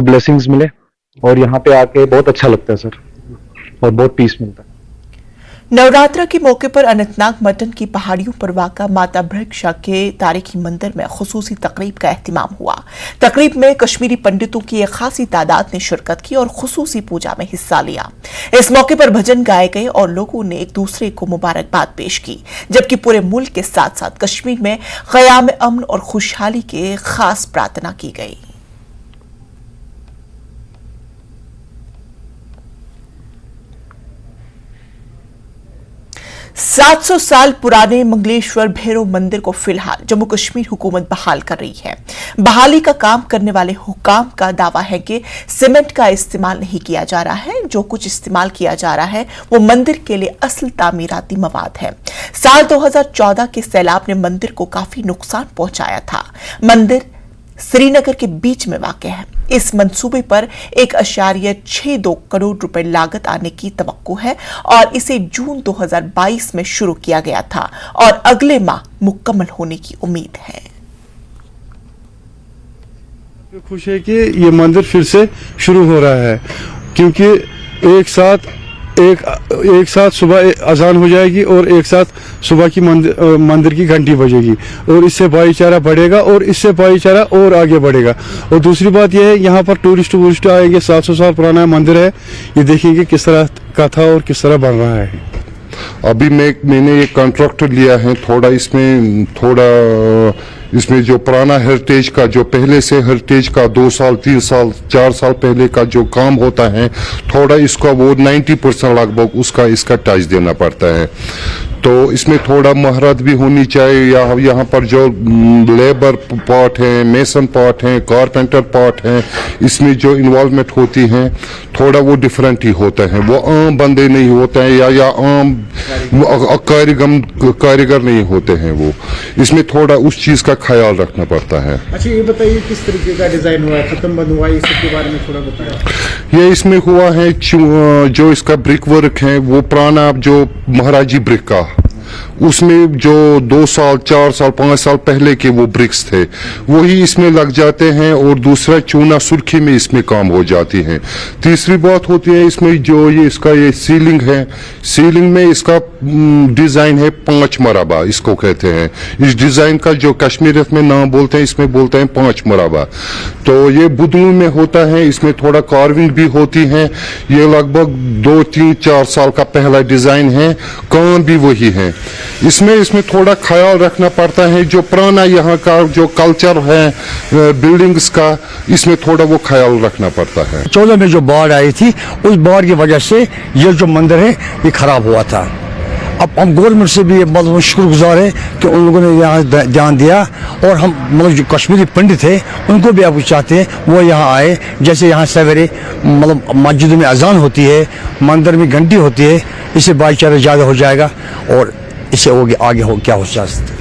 Blessings मिले और यहाँ पे आके बहुत अच्छा लगता है सर और बहुत पीस मिलता है। नवरात्रा के मौके पर अनंतनाग मटन की पहाड़ियों पर वाक़ा माता भृक्षा के तारीखी मंदिर में खुसूसी तकरीब का एहतिमाम हुआ। तकरीब में कश्मीरी पंडितों की एक खासी तादाद ने शिरकत की और खुसूसी पूजा में हिस्सा लिया। इस मौके पर भजन गाए गए और लोगों ने एक दूसरे को मुबारकबाद पेश की, जबकि पूरे मुल्क के साथ साथ कश्मीर में क़याम अमन और खुशहाली के खास प्रार्थना की गई। 700 साल पुराने मंगलेश्वर भैरव मंदिर को फिलहाल जम्मू कश्मीर हुकूमत बहाल कर रही है। बहाली का काम करने वाले हुकाम का दावा है कि सीमेंट का इस्तेमाल नहीं किया जा रहा है। जो कुछ इस्तेमाल किया जा रहा है वो मंदिर के लिए असल तामीराती मवाद है। साल 2014 के सैलाब ने मंदिर को काफी नुकसान पहुंचाया था। मंदिर श्रीनगर के बीच में वाक़ है। इस मंसूबे पर 1.62 करोड़ रुपए लागत आने की तवक्को है और इसे जून 2022 में शुरू किया गया था और अगले माह मुकम्मल होने की उम्मीद है। खुश है कि ये मंदिर फिर से शुरू हो रहा है, क्योंकि एक साथ सुबह अजान हो जाएगी और एक साथ सुबह की मंदिर की घंटी बजेगी और इससे भाईचारा बढ़ेगा और इससे भाईचारा और आगे बढ़ेगा। और दूसरी बात यह है, यहाँ पर टूरिस्ट आएंगे। 700 साल पुराना मंदिर है, ये देखेंगे किस तरह का था और किस तरह बन रहा है। अभी मैंने ये कॉन्ट्रैक्ट लिया है। इसमें जो पुराना हेरिटेज का, जो पहले से हेरिटेज का 2 साल 3 साल 4 साल पहले का जो काम होता है, थोड़ा इसका वो 90% लगभग इसका टच देना पड़ता है। तो इसमें थोड़ा महारत भी होनी चाहिए। यहाँ पर जो लेबर पार्ट है, मेसन पार्ट है, कारपेंटर पार्ट है, इसमें जो इन्वॉल्वमेंट होती है थोड़ा वो डिफरेंट ही होता है। वो आम बंदे नहीं होते हैं या आम कारीगर नहीं होते हैं। वो इसमें थोड़ा उस चीज का ख्याल रखना पड़ता है। अच्छा, ये बताइए किस तरीके का डिजाइन हुआ है, खत्म बंद हुआ है, इस के बारे में थोड़ा बताएं। ये इसमें हुआ है जो इसका ब्रिक वर्क है वो पुराना जो महाराजी ब्रिक का, उसमें जो 2 साल 4 साल 5 साल पहले के वो ब्रिक्स थे वही इसमें लग जाते हैं और दूसरा चूना सुर्खी में इसमें काम हो जाती है। तीसरी बात होती है इसमें जो इसका सीलिंग है, सीलिंग में इसका डिजाइन है 5 मरबा इसको कहते हैं। इस डिजाइन का जो कश्मीरियत में नाम बोलते हैं, इसमें बोलते हैं 5 मरबा। तो ये बुदलू में होता है, इसमें थोड़ा कार्विंग भी होती है। ये लगभग 2 3 4 साल का पहला डिजाइन है, काम भी वही है। इसमें थोड़ा ख्याल रखना पड़ता है। जो पुराना यहाँ का जो कल्चर है बिल्डिंग्स का, इसमें थोड़ा वो ख्याल रखना पड़ता है। 14 में जो बाढ़ आई थी, उस बाढ़ की वजह से ये जो मंदिर है ये खराब हुआ था। अब हम गवर्नमेंट से भी मतलब शुक्रगुजार है कि उन लोगों ने यहाँ ध्यान दिया और हम मतलब जो कश्मीरी पंडित थे उनको भी अब चाहते हैं वो यहाँ आए। जैसे यहाँ सवेरे मतलब मस्जिद में अजान होती है, मंदिर में घंटी होती है, इससे भाईचारा ज़्यादा हो जाएगा और इससे आगे क्या हो सकता है।